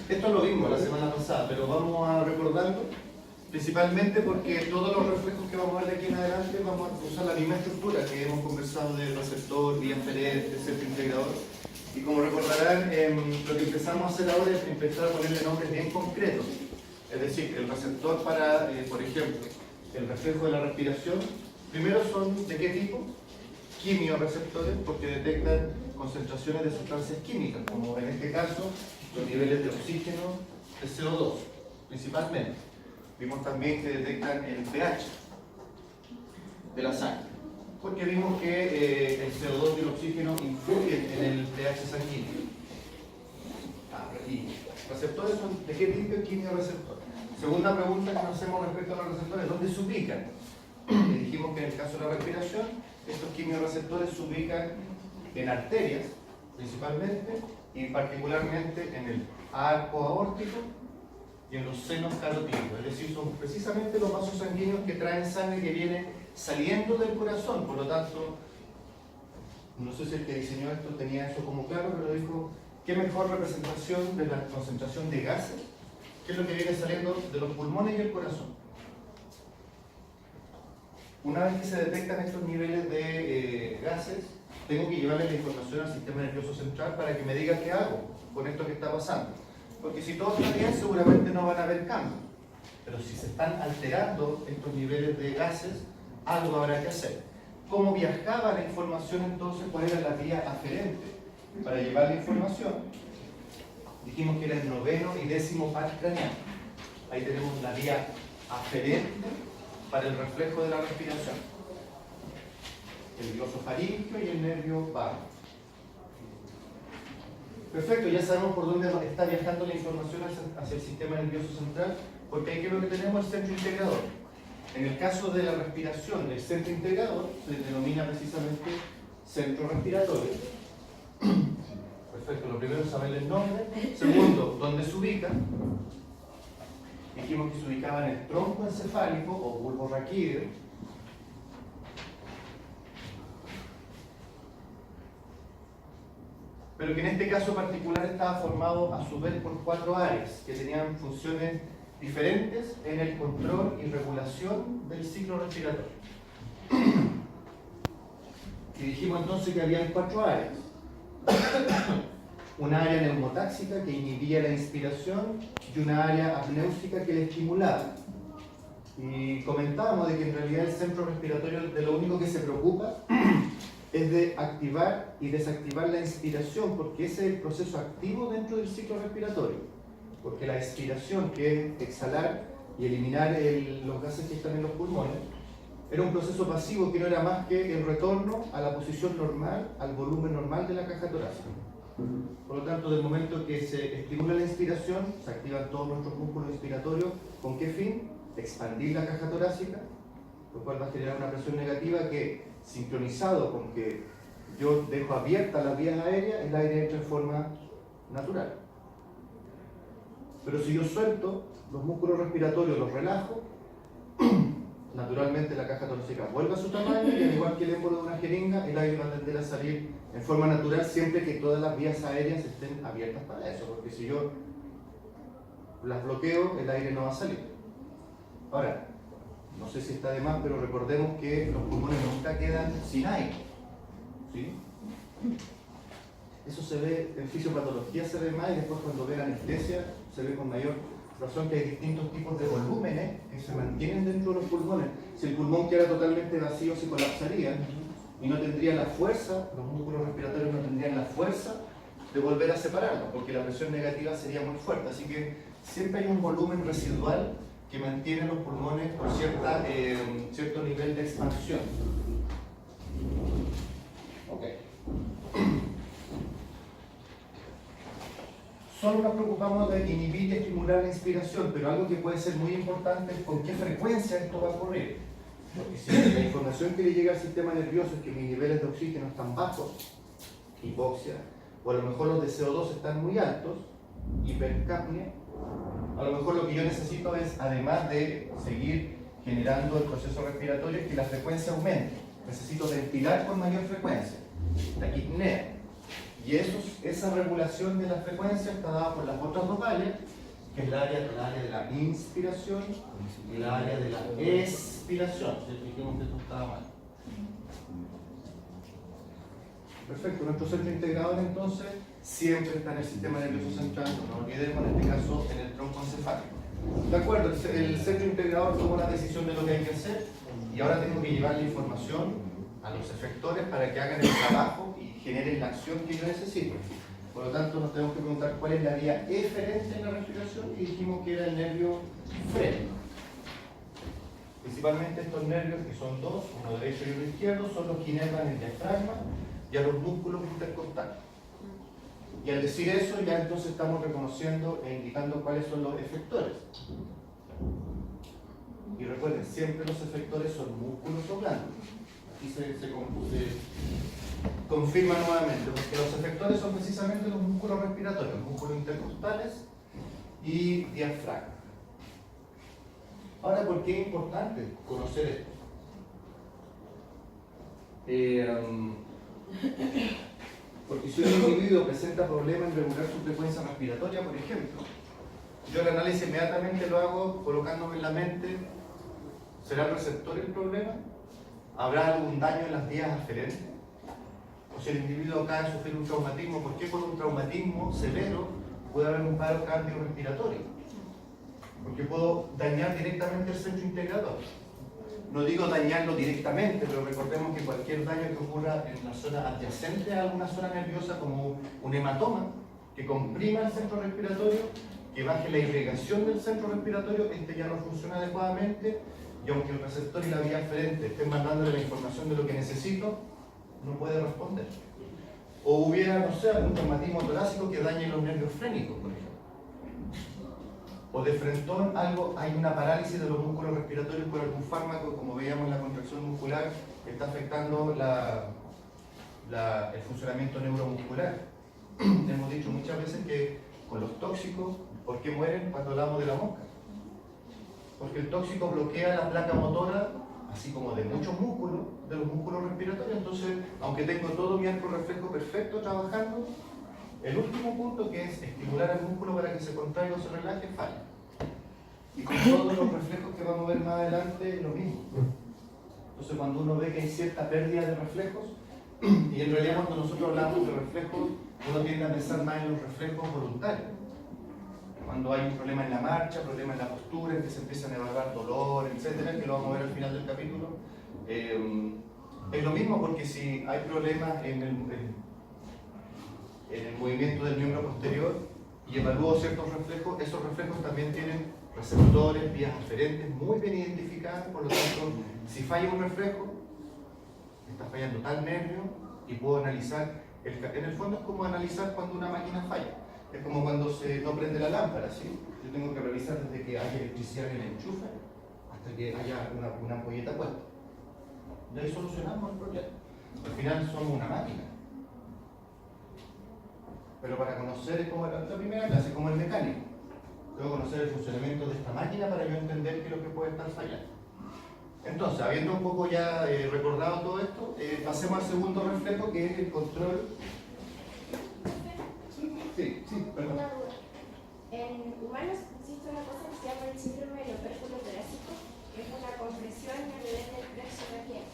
Esto lo vimos la semana pasada, pero vamos a recordarlo, principalmente porque todos los reflejos que vamos a ver de aquí en adelante vamos a usar la misma estructura que hemos conversado de receptor, vía aferente, centro integrador. Y como recordarán, lo que empezamos a hacer ahora es empezar a ponerle nombres bien concretos. Es decir, el receptor para, por ejemplo, el reflejo de la respiración, primero son ¿de qué tipo? Quimioreceptores, porque detectan concentraciones de sustancias químicas, como en este caso los niveles de oxígeno, de CO2, principalmente. Vimos también que detectan el pH de la sangre, porque vimos que el CO2 y el oxígeno influyen en el pH sanguíneo. Y receptores son ¿de qué tipo? Quimioreceptores. Segunda pregunta que nos hacemos respecto a los receptores, ¿dónde se ubican? Dijimos que en el caso de la respiración, estos quimioreceptores se ubican en arterias, principalmente, y particularmente en el arco aórtico y en los senos carotídeos. Es decir, son precisamente los vasos sanguíneos que traen sangre que viene saliendo del corazón. Por lo tanto, no sé si el que diseñó esto tenía eso como claro, pero dijo, ¿qué mejor representación de la concentración de gases? ¿Qué es lo que viene saliendo de los pulmones y el corazón? Una vez que se detectan estos niveles de gases, tengo que llevarle la información al sistema nervioso central para que me diga qué hago con esto que está pasando. Porque si todo está bien, seguramente no van a haber cambios. Pero si se están alterando estos niveles de gases, algo habrá que hacer. ¿Cómo viajaba la información entonces? ¿Cuál era la vía aferente para llevar la información? Dijimos que era el 9º y 10º par craneal. Ahí tenemos la vía aferente para el reflejo de la respiración. El glosofaringio y el nervio vago. Perfecto, ya sabemos por dónde está viajando la información hacia el sistema nervioso central, porque aquí lo que tenemos es el centro integrador. En el caso de la respiración, el centro integrador se denomina precisamente centro respiratorio. Perfecto, lo primero es saber el nombre. Segundo, ¿dónde se ubica? Dijimos que se ubicaba en el tronco encefálico o bulbo raquídeo. Pero que en este caso particular estaba formado a su vez por 4 áreas que tenían funciones diferentes en el control y regulación del ciclo respiratorio. Y dijimos entonces que había 4 áreas. Una área neumotáxica que inhibía la inspiración y una área apnéusica que la estimulaba. Y comentábamos de que en realidad el centro respiratorio de lo único que se preocupa es de activar y desactivar la inspiración, porque ese es el proceso activo dentro del ciclo respiratorio. Porque la expiración, que es exhalar y eliminar los gases que están en los pulmones, era un proceso pasivo que no era más que el retorno a la posición normal, al volumen normal de la caja torácica. Por lo tanto, del momento que se estimula la inspiración, se activan todos nuestros músculos inspiratorios. ¿Con qué fin? Expandir la caja torácica, lo cual va a generar una presión negativa que, sincronizado con que yo dejo abiertas las vías aéreas, el aire entra en forma natural. Pero si yo suelto los músculos respiratorios, los relajo, naturalmente la caja torácica vuelve a su tamaño y al igual que el émbolo de una jeringa, el aire va a tender a salir en forma natural siempre que todas las vías aéreas estén abiertas para eso, porque si yo las bloqueo, el aire no va a salir. Ahora, no sé si está de más, pero recordemos que los pulmones nunca quedan sin aire, ¿sí? Eso se ve en fisiopatología, se ve más, y después cuando ve anestesia se ve con mayor razón que hay distintos tipos de volúmenes que se mantienen dentro de los pulmones. Si el pulmón queda totalmente vacío, se colapsaría y no tendría la fuerza, los músculos respiratorios no tendrían la fuerza de volver a separarlos, porque la presión negativa sería muy fuerte. Así que siempre hay un volumen residual que mantiene los pulmones por cierto nivel de expansión. Okay. Solo nos preocupamos de inhibir y estimular la inspiración, pero algo que puede ser muy importante es con qué frecuencia esto va a ocurrir. Porque si la información que le llega al sistema nervioso es que mis niveles de oxígeno están bajos, hipoxia, o a lo mejor los de CO2 están muy altos, hipercapnia, a lo mejor lo que yo necesito es, además de seguir generando el proceso respiratorio, es que la frecuencia aumente. Necesito ventilar con mayor frecuencia, taquipnea. Y esa regulación de la frecuencia está dada por las otras dos áreas, que es el área de la inspiración y el área de la expiración. Si dijimos que esto estaba mal. Perfecto, nuestro centro integrador entonces siempre está en el sistema nervioso central, no nos olvidemos en este caso en el tronco encefálico. De acuerdo, el centro integrador tomó la decisión de lo que hay que hacer y ahora tengo que llevar la información a los efectores para que hagan el trabajo y generen la acción que yo necesito. Por lo tanto, nos tenemos que preguntar cuál es la vía eferente en la respiración y dijimos que era el nervio frénico. Principalmente estos nervios, que son dos, uno derecho y uno izquierdo, son los que inervan el diafragma y a los músculos intercostales. Y al decir eso, ya entonces estamos reconociendo e indicando cuáles son los efectores. Y recuerden, siempre los efectores son músculos o glándulas. Aquí se confirma nuevamente, porque los efectores son precisamente los músculos respiratorios, los músculos intercostales y diafragma. Ahora, ¿por qué es importante conocer esto? Porque si un individuo presenta problemas en regular su frecuencia respiratoria, por ejemplo, yo el análisis inmediatamente lo hago colocándome en la mente, ¿será el receptor el problema? ¿Habrá algún daño en las vías aferentes? O si el individuo acaba de sufrir un traumatismo, ¿por qué con un traumatismo severo puede haber un paro cardiorrespiratorio? Porque puedo dañar directamente el centro integrador. No digo dañarlo directamente, pero recordemos que cualquier daño que ocurra en la zona adyacente a alguna zona nerviosa, como un hematoma, que comprima el centro respiratorio, que baje la irrigación del centro respiratorio, este ya no funciona adecuadamente, y aunque el receptor y la vía aferente estén mandándole la información de lo que necesito, no puede responder. O hubiera, no sé, algún traumatismo torácico que dañe los nervios frénicos, por ejemplo. O de frentón hay una parálisis de los músculos respiratorios por algún fármaco, como veíamos en la contracción muscular, que está afectando el funcionamiento neuromuscular. Hemos dicho muchas veces que con los tóxicos, ¿por qué mueren cuando hablamos de la mosca? Porque el tóxico bloquea la placa motora, así como de muchos músculos, de los músculos respiratorios. Entonces, aunque tengo todo mi arco reflejo perfecto trabajando, el último punto, que es estimular al músculo para que se contraiga o se relaje, falla. Y con todos los reflejos que vamos a ver más adelante, es lo mismo. Entonces, cuando uno ve que hay cierta pérdida de reflejos, y en realidad cuando nosotros hablamos de reflejos, uno tiende a pensar más en los reflejos voluntarios. Cuando hay un problema en la marcha, problema en la postura, en que se empiezan a evaluar dolor, etcétera, que lo vamos a ver al final del capítulo. Es lo mismo, porque si hay problemas en el movimiento del miembro posterior y evalúo ciertos reflejos, esos reflejos también tienen receptores, vías aferentes muy bien identificadas. Por lo tanto, si falla un reflejo, está fallando tal nervio y puedo analizar, en el fondo es como analizar cuando una máquina falla, es como cuando no prende la lámpara, ¿sí? Yo tengo que revisar desde que haya electricidad en el enchufe hasta que haya una ampolleta puesta. Y ahí solucionamos el problema. Al final somos una máquina. Pero para conocer, es como la primera clase, como el mecánico. Debo conocer el funcionamiento de esta máquina para yo entender qué es lo que puede estar fallando. Entonces, habiendo un poco ya recordado todo esto, pasemos al segundo reflejo, que es el control. Sí, perdón. Una duda. En humanos existe una cosa que se llama el síndrome del opérculo torácico, que es una compresión a nivel del plexo braquial.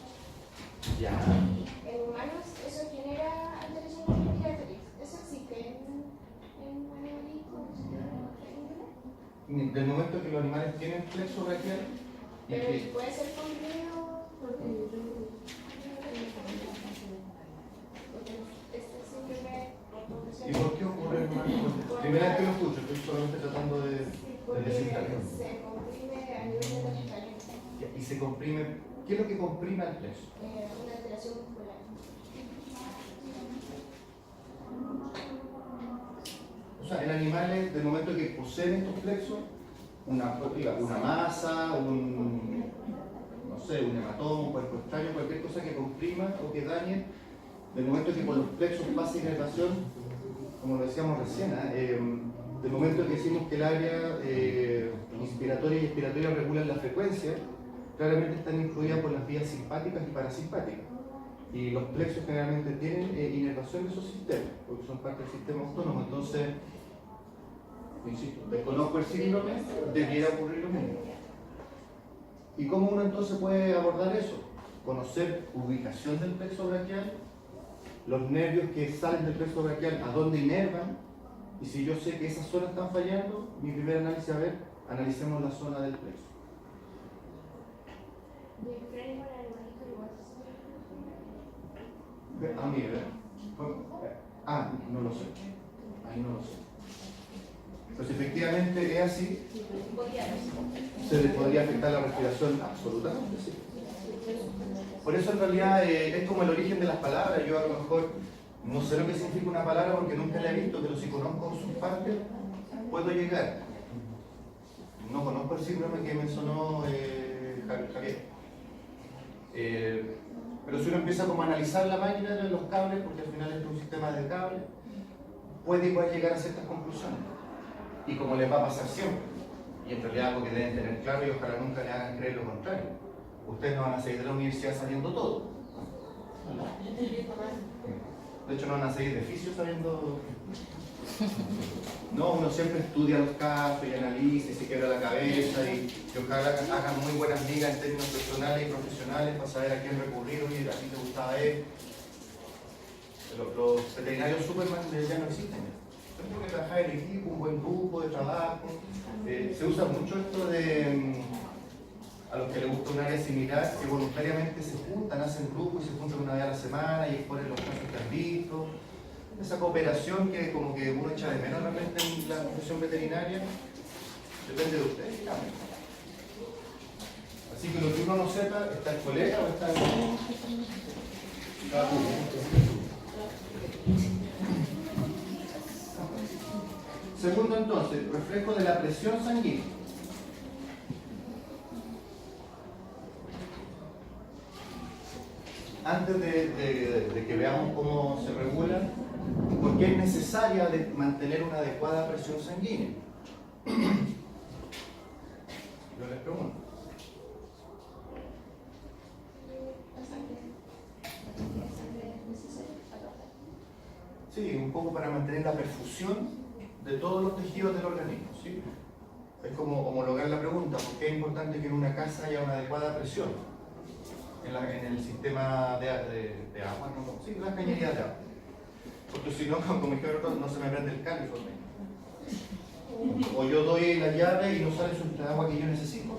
Ya. En humanos eso genera alteraciones respiratorias. ¿Eso existe en animalitos? Del momento que los animales tienen plexo braquial, Pero puede ser comprimido porque este síndrome por compresión. ¿y por qué ocurre en humanos? Primera vez que lo escucho, estoy solamente tratando de descifrarlo. Se comprime a nivel de los genitales. Y se comprime. ¿Qué es lo que comprime al plexo? Una alteración muscular. O sea, en animales, del momento que poseen estos plexos, una masa, no sé, un hematoma, un cuerpo extraño, cualquier cosa que comprima o que dañe, del momento que por los plexos pasa inervación, como lo decíamos recién, del momento que decimos que el área inspiratoria y expiratoria regulan la frecuencia, claramente están influidas por las vías simpáticas y parasimpáticas. Y los plexos generalmente tienen inervación de esos sistemas, porque son parte del sistema autónomo. Entonces, insisto, desconozco el síndrome, debiera ocurrir lo mismo. ¿Y cómo uno entonces puede abordar eso? Conocer ubicación del plexo braquial, los nervios que salen del plexo braquial, a dónde inervan, y si yo sé que esas zonas están fallando, mi primer análisis, a ver, analicemos la zona del plexo. A mí, ¿verdad? No lo sé. Ahí no lo sé. Pues efectivamente es así. Se le podría afectar la respiración absolutamente, sí. Por eso en realidad es como el origen de las palabras. Yo a lo mejor no sé lo que significa una palabra porque nunca la he visto, pero si conozco sus partes, puedo llegar. No conozco el síndrome que mencionó Javier. Pero si uno empieza como a analizar la máquina de los cables, porque al final es un sistema de cables, puede igual llegar a ciertas conclusiones. Y como les va a pasar siempre, y en realidad algo que deben tener claro y ojalá nunca le hagan creer lo contrario, ustedes no van a salir de la universidad sabiendo todo. De hecho no van a salir de oficio sabiendo... No, uno siempre estudia los casos y analiza y se quebra la cabeza y ojalá hagan muy buenas migas en términos personales y profesionales para saber a quién recurrir. Oye, a ti te gustaba él. Los veterinarios Superman ya no existen. Tengo que trabajar en equipo, un buen grupo de trabajo. Se usa mucho esto de a los que les gusta un área similar, que voluntariamente se juntan, hacen grupo y se juntan una vez a la semana y exponen los casos que han visto. Esa cooperación que como que uno echa de menos realmente en la profesión veterinaria, depende de ustedes. Así que lo que uno no sepa, está el colega o está el... Cada uno. Segundo entonces, reflejo de la presión sanguínea. Antes de que veamos cómo se regula, ¿por qué es necesaria mantener una adecuada presión sanguínea? Yo les pregunto. Sí, un poco para mantener la perfusión de todos los tejidos del organismo, ¿sí? Es como homologar la pregunta, ¿por qué es importante que en una casa haya una adecuada presión? En el sistema de agua, ¿no? Sí, las cañerías de agua. Porque si no, como dijeron, no se me prende el californio. O yo doy la llave y no sale el agua que yo necesito.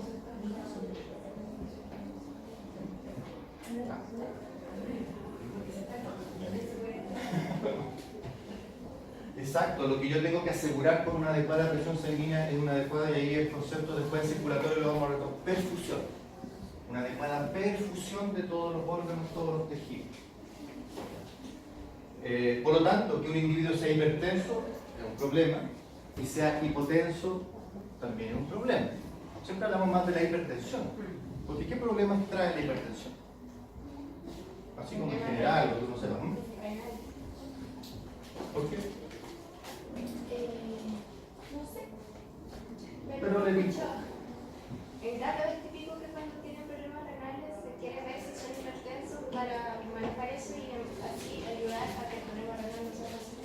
Exacto, lo que yo tengo que asegurar con una adecuada presión sanguínea es una adecuada, y ahí el concepto después en circulatorio lo vamos a retomar, perfusión. Una adecuada perfusión de todos los órganos, todos los tejidos. Por lo tanto, que un individuo sea hipertenso es un problema, y sea hipotenso también es un problema. Siempre hablamos más de la hipertensión, porque ¿qué problemas trae la hipertensión? Así como en general, lo que uno sepa. ¿Por qué? No sé. Pero le digo. Claro, es típico que cuando tienen problemas renales se quiere ver si son hipertensos para manejar eso y así ayudar a que el problema renal no sea así.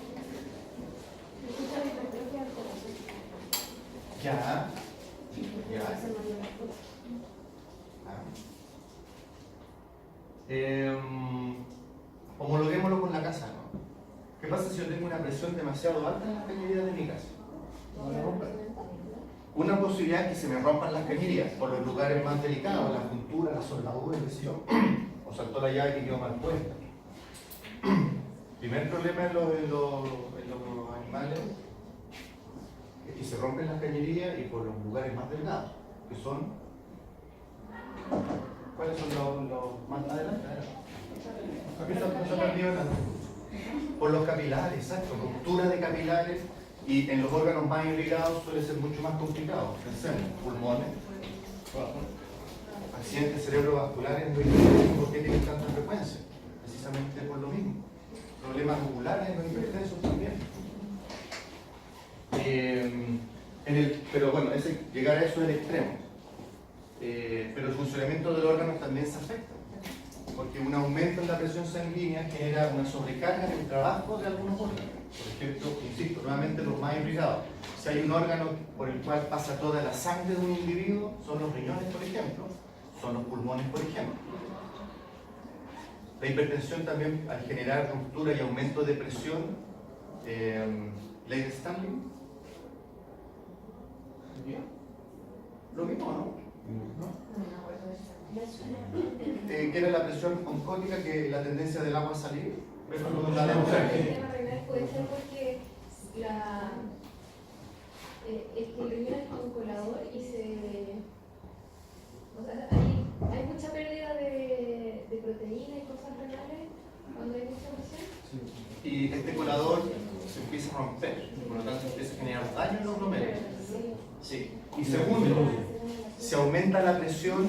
Ya. Homologuémoslo con la casa, ¿no? ¿Qué pasa si yo tengo una presión demasiado alta en las cañerías de mi casa? Una posibilidad es que se me rompan las cañerías por los lugares más delicados, la juntura, la soldadura, o saltó la llave que quedó mal puesta. Primer problema en los animales es que se rompen las cañerías y por los lugares más delgados, que son... ¿Cuáles son los más adelante? Por los capilares, exacto, ruptura de capilares, y en los órganos más irrigados suele ser mucho más complicado. Pensemos, pulmones, accidentes cerebrovasculares, ¿por qué tienen tanta frecuencia? Precisamente por lo mismo. Problemas oculares en los hipertensos también. Pero bueno, llegar a eso es el extremo. Pero el funcionamiento del órgano también se afecta. porque un aumento en la presión sanguínea genera una sobrecarga en el trabajo de algunos órganos. Por ejemplo, insisto, nuevamente los más irrigados. Si hay un órgano por el cual pasa toda la sangre de un individuo, son los riñones, por ejemplo, son los pulmones, por ejemplo. La hipertensión también, al generar ruptura y aumento de presión, ley de Stalin, lo mismo, ¿no? Que era la presión oncótica, que la tendencia del agua a salir. Pero El tema renal puede ser porque es que el riñón es un colador y o sea, hay mucha pérdida de proteína y cosas renales cuando hay mucha presión. Y este colador se empieza a romper, por lo tanto empieza a generar daño en los glomérulos. Sí. Y segundo, se aumenta la presión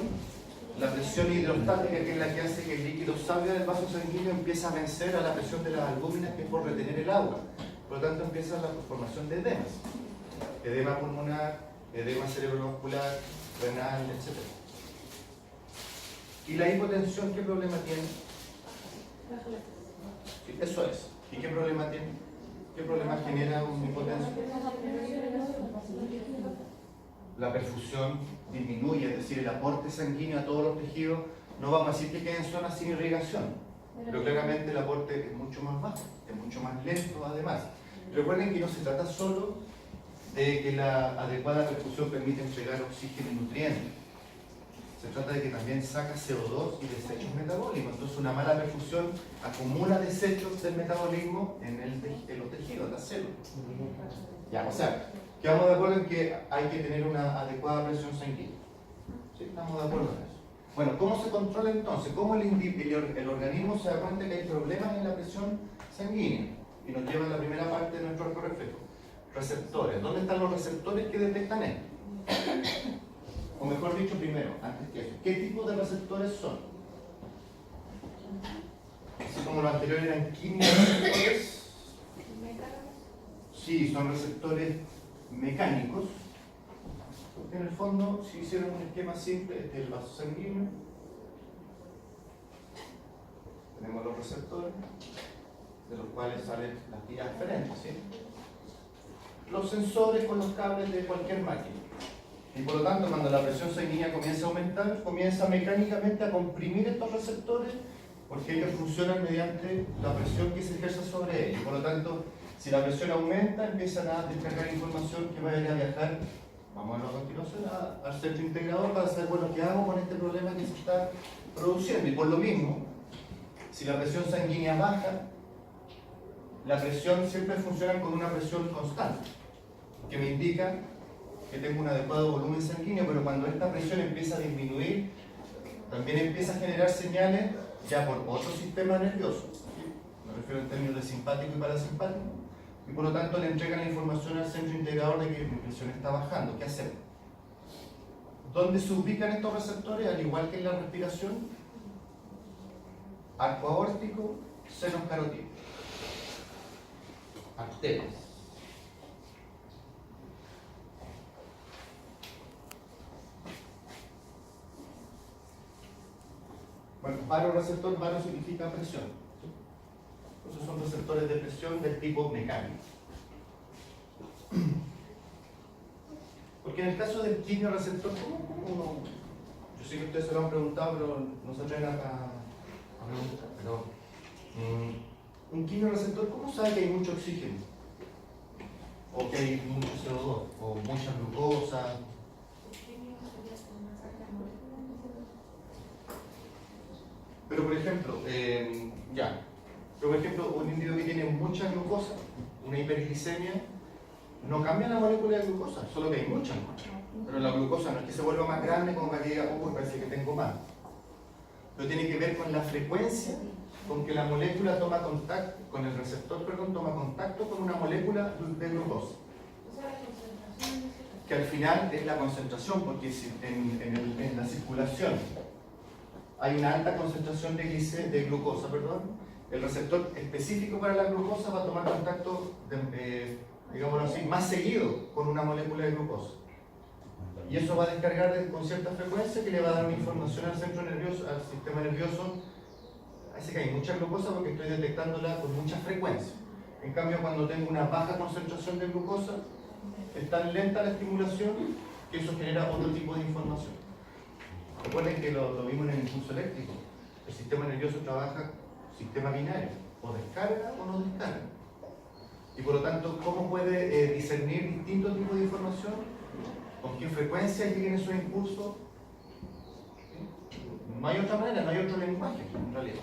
hidrostática, que es la que hace que el líquido salga del vaso sanguíneo, empieza a vencer a la presión de las albúminas, que es por retener el agua. Por lo tanto empieza la formación de edemas. Edema pulmonar, edema cerebrovascular, renal, etc. ¿Y la hipotensión qué problema tiene? Sí, eso es. ¿Y qué problema tiene? ¿Qué problema genera una hipotensión? La perfusión disminuye, es decir, el aporte sanguíneo a todos los tejidos, no vamos a decir que queden zonas sin irrigación, pero claramente el aporte es mucho más bajo, es mucho más lento además. Recuerden que no se trata solo de que la adecuada perfusión permite entregar oxígeno y nutrientes, se trata de que también saca CO2 y desechos metabólicos. Entonces una mala perfusión acumula desechos del metabolismo en los tejidos, en las células. Ya, o sea, quedamos de acuerdo en que hay que tener una adecuada presión sanguínea. ¿Sí? Estamos de acuerdo en eso. Bueno, ¿cómo se controla entonces? ¿Cómo el organismo se da cuenta que hay problemas en la presión sanguínea? Y nos lleva a la primera parte de nuestro arco reflejo. Receptores. ¿Dónde están los receptores que detectan esto? O mejor dicho, primero, antes que eso, ¿qué tipo de receptores son? Así como los anteriores eran quimioreceptores. Sí, son receptores mecánicos. En el fondo, si hicieron un esquema simple, este es el vaso sanguíneo. Tenemos los receptores, de los cuales salen las vías aferentes, ¿sí? Los sensores con los cables de cualquier máquina. Y por lo tanto, cuando la presión sanguínea comienza a aumentar, comienza mecánicamente a comprimir estos receptores, porque ellos funcionan mediante la presión que se ejerce sobre ellos. Por lo tanto, si la presión aumenta, empiezan a descargar información que va a ir a viajar, vamos a verlo a continuación, al centro integrador para saber, bueno, ¿qué hago con este problema que se está produciendo? Y por lo mismo, si la presión sanguínea baja, la presión siempre funciona con una presión constante, que me indica que tengo un adecuado volumen sanguíneo, pero cuando esta presión empieza a disminuir, también empieza a generar señales ya por otro sistema nervioso. ¿Sí? Me refiero en términos de simpático y parasimpático. Y por lo tanto le entregan la información al centro integrador de que mi presión está bajando. ¿Qué hacemos? ¿Dónde se ubican estos receptores? Al igual que en la respiración, arco aórtico, senos carotídeos, arterias. Bueno, baroreceptor, baro significa presión. ¿Sí? Entonces son receptores de presión del tipo mecánico. Porque en el caso del quimioreceptor, ¿cómo uno? Yo sé que ustedes se lo han preguntado, pero no se atreven a preguntar. Pero, un quimioreceptor, ¿cómo sabe que hay mucho oxígeno? O que hay mucho CO2, o mucha glucosa. Pero por ejemplo, un individuo que tiene mucha glucosa, una hiperglicemia, no cambia la molécula de glucosa, solo que hay mucha. Pero la glucosa no es que se vuelva más grande como para que diga, parece que tengo más. Pero tiene que ver con la frecuencia con que la molécula toma contacto, con el receptor, toma contacto con una molécula de glucosa. Que al final es la concentración, porque si en la circulación hay una alta concentración de glucosa, el receptor específico para la glucosa va a tomar contacto, digámoslo así, más seguido con una molécula de glucosa. Y eso va a descargar con cierta frecuencia que le va a dar una información al centro nervioso, al sistema nervioso, Así que hay mucha glucosa porque estoy detectándola con mucha frecuencia. En cambio, cuando tengo una baja concentración de glucosa, es tan lenta la estimulación que eso genera otro tipo de información. Recuerden que lo vimos en el impulso eléctrico. El sistema nervioso trabaja sistema binario, o descarga o no descarga. Y por lo tanto, ¿cómo puede discernir distintos tipos de información? ¿Con qué frecuencia lleguen esos impulsos? No hay otra manera, no hay otro lenguaje en realidad.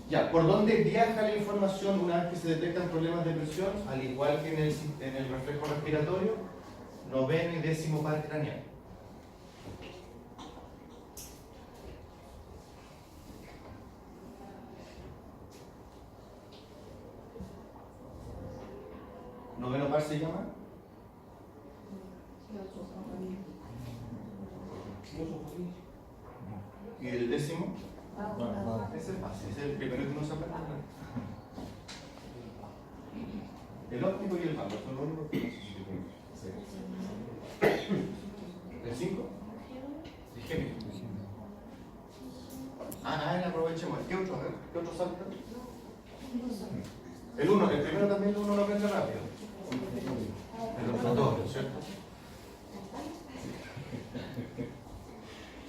Ya, ¿por dónde viaja la información una vez que se detectan problemas de presión? Al igual que en el reflejo respiratorio, noveno y décimo par craneal. ¿Noveno par se llama? ¿Y el décimo? Ese es fácil, ese es el primero que uno se aprende. El óptico y el vago son los únicos que no se ¿El 5? El Géminis. Aprovechemos. ¿Qué otro? ¿Qué otro salta? El 1, el primero también uno lo aprende rápido. El rotatorio, ¿cierto?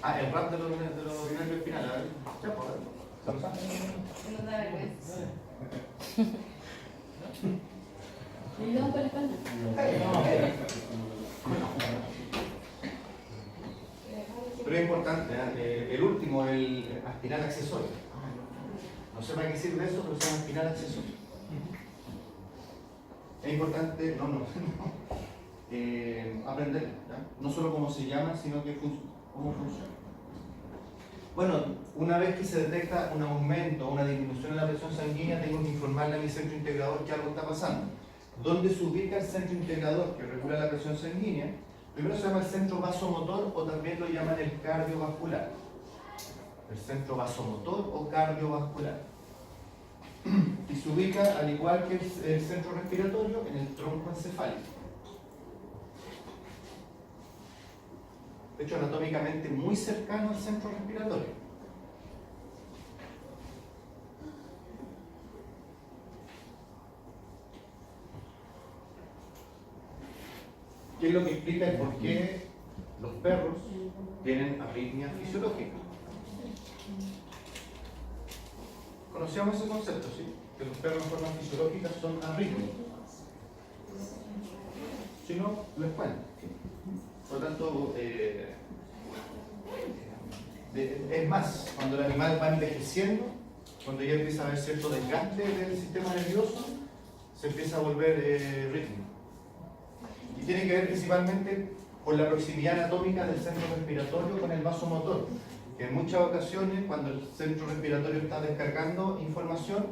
El rap de los binarios espinales. A ver, ya, por ver. No da vergüenza. ¿Le damos por la espalda? Pero es importante, el último, el aspirar accesorio. No sé para qué sirve eso, pero se llama aspirar accesorio. Es importante, aprender, ¿ya? No solo cómo se llama, sino que cómo funciona. Bueno, una vez que se detecta un aumento o una disminución en la presión sanguínea, tengo que informarle a mi centro integrador que algo está pasando. ¿Dónde se ubica el centro integrador que regula la presión sanguínea? Primero se llama el centro vasomotor o también lo llaman el cardiovascular. El centro vasomotor o cardiovascular. Y se ubica, al igual que el centro respiratorio, en el tronco encefálico. De hecho, anatómicamente muy cercano al centro respiratorio. ¿Qué es lo que explica el por qué los perros tienen arritmia fisiológica? Conocíamos ese concepto, ¿sí? Que los perros en forma fisiológica son arrítmicos. Si no, les cuento. Por lo tanto, es más, cuando el animal va envejeciendo, cuando ya empieza a haber cierto desgaste del sistema nervioso, se empieza a volver rítmico. Y tiene que ver principalmente con la proximidad anatómica del centro respiratorio con el vasomotor, que en muchas ocasiones, cuando el centro respiratorio está descargando información,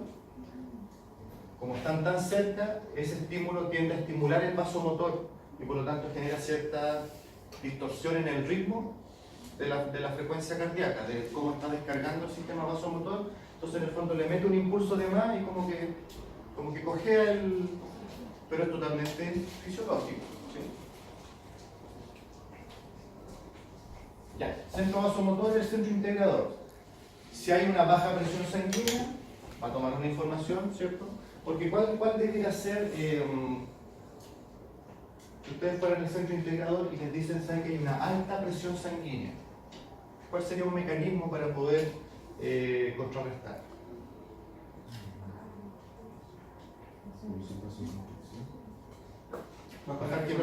como están tan cerca, ese estímulo tiende a estimular el vasomotor y por lo tanto genera cierta distorsión en el ritmo de la frecuencia cardíaca, de cómo está descargando el sistema vasomotor. Entonces en el fondo le mete un impulso de más y como que cojea el... pero es totalmente fisiológico, ¿sí? Ya, centro vasomotor es el centro integrador. Si hay una baja presión sanguínea, va a tomar una información, ¿cierto? Porque ¿cuál debería ser... si ustedes fueran el centro integrador y les dicen, ¿saben que hay una alta presión sanguínea? ¿Cuál sería un mecanismo para poder contrarrestar? ¿Bajar qué?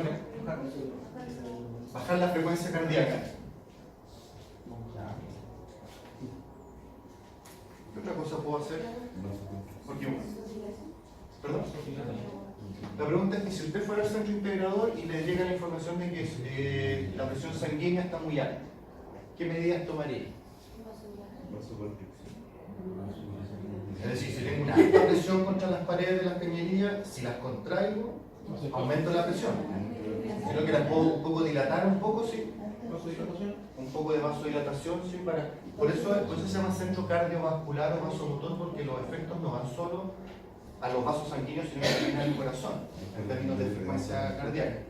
Bajar la frecuencia cardíaca. ¿Qué otra cosa puedo hacer? Porque, ¿perdón? La pregunta es que si usted fuera al centro integrador y le llega la información de que la presión sanguínea está muy alta, ¿qué medidas tomaría? Es decir, si tengo una alta presión contra las paredes de las cañerías, si las contraigo, aumento la presión. Sino que las puedo un poco dilatar un poco, sí. Un poco de vasodilatación, sí, por eso se llama centro cardiovascular o vasomotor, porque los efectos no van solo a los vasos sanguíneos, sino que también al corazón, en términos de frecuencia cardíaca.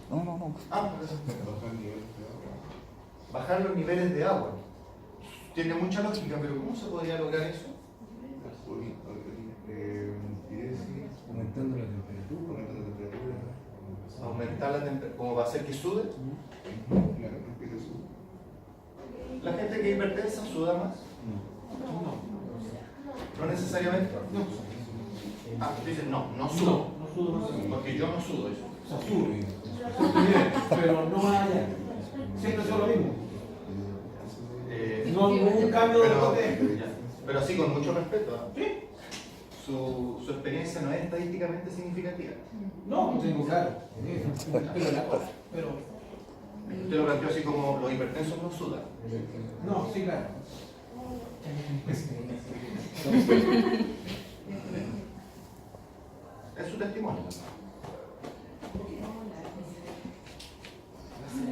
No. Bajar los niveles de agua. tiene mucha lógica, pero ¿cómo se podría lograr eso? Aumentando la temperatura. Aumentar la temperatura, ¿cómo va a hacer que sude? La gente que es hipertensa suda más. No necesariamente. Ah, dicen no sudo. No sudo. Porque yo no sudo eso. O sea, sube. Pero no más allá. Siempre es lo mismo. No hubo un cambio de poder. Pero sí, con mucho respeto. ¿Eh? Su experiencia no es estadísticamente significativa. No, tengo claro. Pero Usted lo planteó así como los hipertensos no sudan. no, sí, claro. Es su testimonio.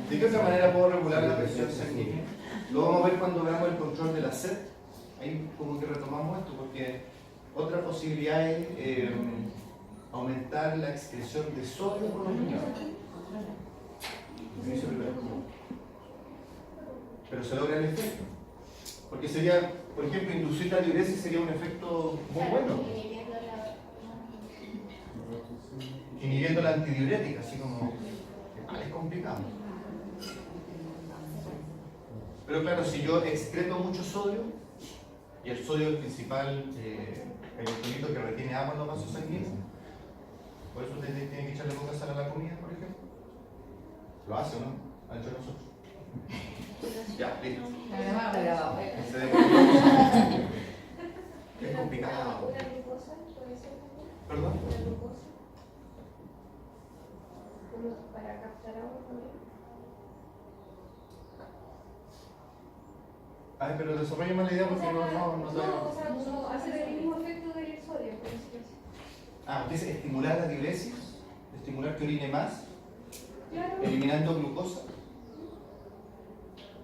¿De qué otra manera puedo regular la presión sanguínea? Lo vamos a ver cuando veamos el control de la sed. Ahí como que retomamos esto, porque otra posibilidad es aumentar la excreción de sodio por los riñones. Pero se logra el efecto. Porque sería, por ejemplo, inducir la diuresis sería un efecto muy bueno. Inhibiendo la antidiurética, así como es complicado. Pero claro, si yo excreto mucho sodio, y el sodio es el principal electrolito que retiene agua en los vasos sanguíneos, por eso usted tiene que echarle poca sal a la comida, por ejemplo. Lo hace, ¿no? Ha hecho nosotros. Ya, listo. Está grabado. Es complicado. ¿Una glucosa puede ser también? ¿Perdón? ¿Una glucosa? ¿Para captar agua también? Ay, pero desarrolla más la idea porque no hace el mismo efecto del sodio, por decirlo así. Ah, usted dice estimular la diuresis, estimular que orine más, Claro. eliminando glucosa.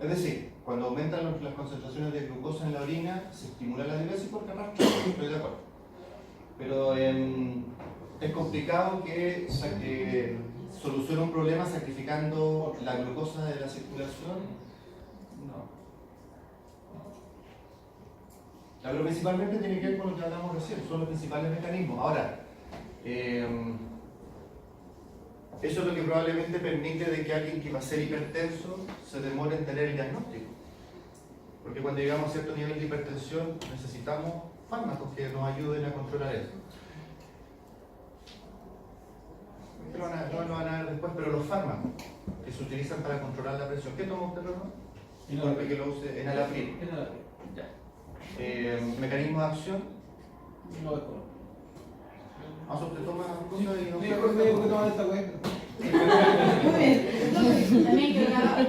Es decir, cuando aumentan las concentraciones de glucosa en la orina, se estimula la diuresis porque arrastra, estoy de acuerdo. Pero es complicado que solucione un problema sacrificando la glucosa de la circulación. No. Pero principalmente tiene que ver con lo que hablamos recién, son los principales mecanismos. Ahora, eso es lo que probablemente permite de que alguien que va a ser hipertenso se demore en tener el diagnóstico. Porque cuando llegamos a cierto nivel de hipertensión necesitamos fármacos que nos ayuden a controlar eso. No lo van a ver después, pero los fármacos que se utilizan para controlar la presión. ¿Qué toma usted, perdón? Enalapril. Que lo use enalapril. Ya. ¿Mecanismo de acción? No desconozco. Usted toma cosas y no Digo que tomar esta web. Muy bien. También quiero grabar.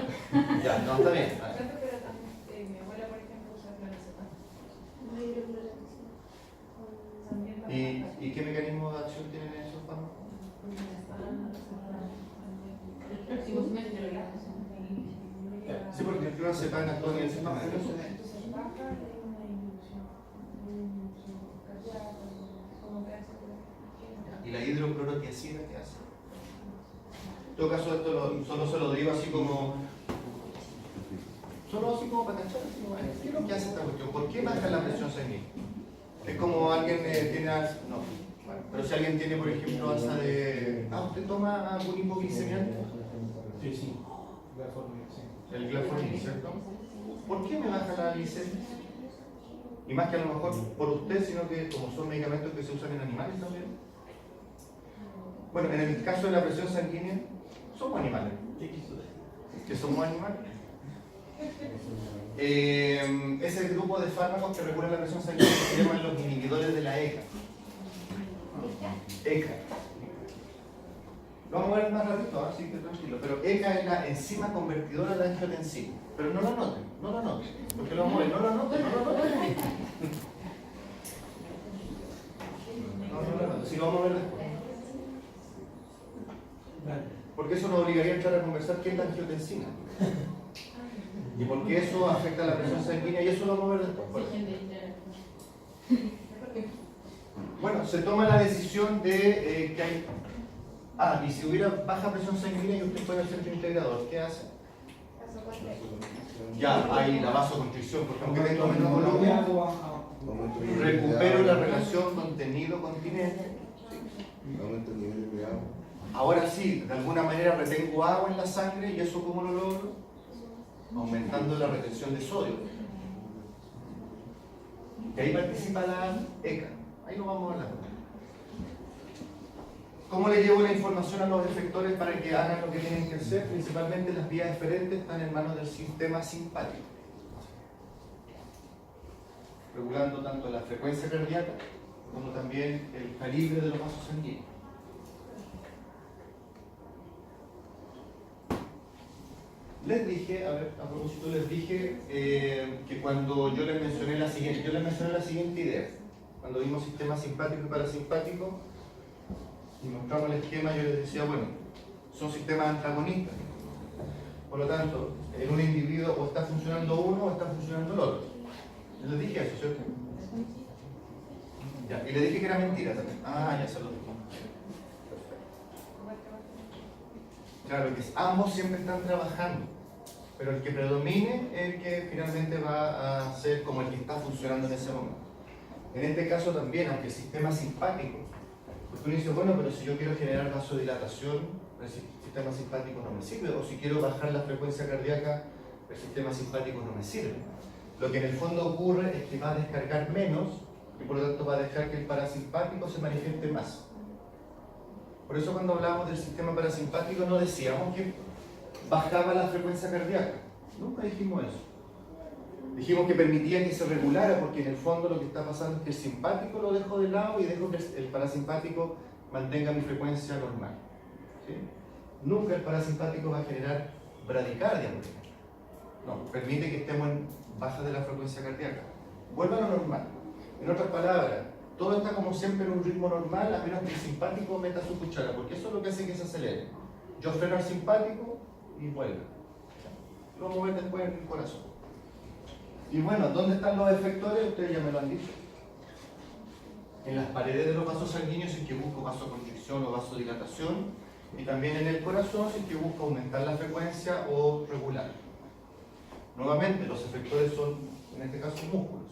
Ya, no, está bien. Pero también, mi abuela, por ejemplo, usa clonazepam. ¿Y qué mecanismo de acción tienen esos fármacos? Sí, porque el clonazepam actúa en el sistema nervioso. ¿Y la hidroclorotiazida qué hace? En todo caso, esto solo se lo digo así como... Solo así como para cachar, ¿qué es lo que hace esta cuestión? ¿Por qué baja la presión sanguínea? Es como alguien tiene alza, no, bueno, pero si alguien tiene, por ejemplo, alza de... ¿usted toma algún hipoglicemiante? Sí. El Glaformin, ¿cierto? ¿Por qué me baja la glicemia? Y más que a lo mejor por usted, sino que como son medicamentos que se usan en animales también. Bueno, en el caso de la presión sanguínea, somos animales. ¿Que somos animales? Es el grupo de fármacos que regulan la presión sanguínea que se llaman los inhibidores de la ECA. ECA. Lo vamos a ver más ratito, así que tranquilo. Pero ECA es la enzima convertidora de angiotensina. Pero no lo noten, porque lo vamos a ver, no lo noten. Si lo vamos a ver después. Porque eso nos obligaría a entrar a conversar qué es la angiotensina. Y por qué eso afecta a la presión sanguínea, y eso lo vamos a ver después. Bueno, se toma la decisión de que hay... y si hubiera baja presión sanguínea y usted puede al centro integrador, ¿qué hace? vasoconstricción. Ya hay la vasoconstricción, porque aunque tengo menos Aumento volumen, de agua, recupero la relación contenido-continente. Aumenta el nivel de agua. Ahora sí, de alguna manera retengo agua en la sangre y eso ¿cómo lo logro? Aumentando la retención de sodio. Y ahí participa la ECA. Ahí lo vamos a hablar. ¿Cómo le llevo la información a los efectores para que hagan lo que tienen que hacer? Principalmente las vías eferentes están en manos del sistema simpático, regulando tanto la frecuencia cardíaca como también el calibre de los vasos sanguíneos. Les dije, a ver, a propósito les dije que cuando yo les mencioné la siguiente idea, cuando vimos sistema simpático y parasimpático y mostramos el esquema, yo les decía, bueno, son sistemas antagonistas. Por lo tanto, en un individuo o está funcionando uno o está funcionando el otro. Les dije eso, ¿cierto? Ya, y le dije que era mentira también. Ah, ya se lo dije. Claro que ambos siempre están trabajando, pero el que predomine es el que finalmente va a ser como el que está funcionando en ese momento. En este caso también, aunque el sistema simpático, porque uno dice, bueno, pero si yo quiero generar vasodilatación, el sistema simpático no me sirve, o si quiero bajar la frecuencia cardíaca, el sistema simpático no me sirve. Lo que en el fondo ocurre es que va a descargar menos y por lo tanto va a dejar que el parasimpático se manifieste más. Por eso cuando hablamos del sistema parasimpático no decíamos que bajaba la frecuencia cardíaca. Nunca dijimos eso. Dijimos que permitía que se regulara porque en el fondo lo que está pasando es que el simpático lo dejo de lado y dejo que el parasimpático mantenga mi frecuencia normal. ¿Sí? Nunca el parasimpático va a generar bradicardia, por ejemplo. No, permite que estemos en baja de la frecuencia cardíaca. Vuelva a lo normal. En otras palabras, todo está como siempre en un ritmo normal, a menos que el simpático meta su cuchara, porque eso es lo que hace que se acelere. Yo freno al simpático y vuelve. Lo voy a mover después en el corazón. Y bueno, ¿dónde están los efectores? Ustedes ya me lo han dicho. En las paredes de los vasos sanguíneos si es que busco vasoconstricción o vasodilatación, y también en el corazón si es que busco aumentar la frecuencia o regular. Nuevamente, los efectores son, en este caso, músculos.